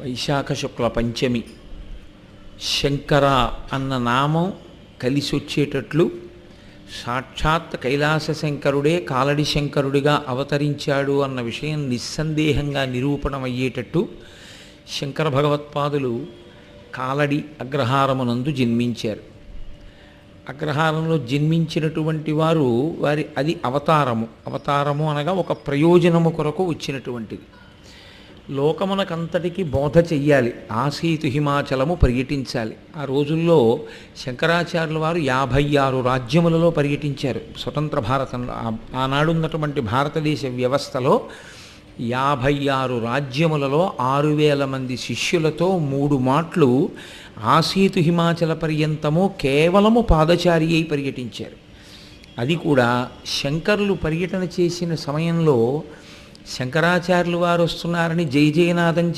వైశాఖ శుక్ల పంచమి శంకర అన్న నామం కలిసి వచ్చేటట్లు సాక్షాత్ కైలాస శంకరుడే కాలడి శంకరుడిగా అవతరించాడు అన్న విషయం నిస్సందేహంగా నిరూపణమయ్యేటట్టు శంకర భగవత్పాదులు కాలడి అగ్రహారమునందు జన్మించారు. అగ్రహారంలో జన్మించినటువంటి వారి అది అవతారము అనగా ఒక ప్రయోజనము కొరకు వచ్చినటువంటిది. లోకమునకంతటికి బోధ చెయ్యాలి, ఆసీతు హిమాచలము పర్యటించాలి. ఆ రోజుల్లో శంకరాచార్యుల వారు 56 రాజ్యములలో పర్యటించారు. స్వతంత్ర భారతంలో ఆనాడున్నటువంటి భారతదేశ వ్యవస్థలో 56 రాజ్యములలో 6000 మంది శిష్యులతో 3 మాట్లు ఆసీతు హిమాచల పర్యంతము కేవలము పాదచారి అయి పర్యటించారు. అది కూడా శంకరులు పర్యటన చేసిన సమయంలో శంకరాచార్యులు వారు వస్తున్నారని జయజయనాదం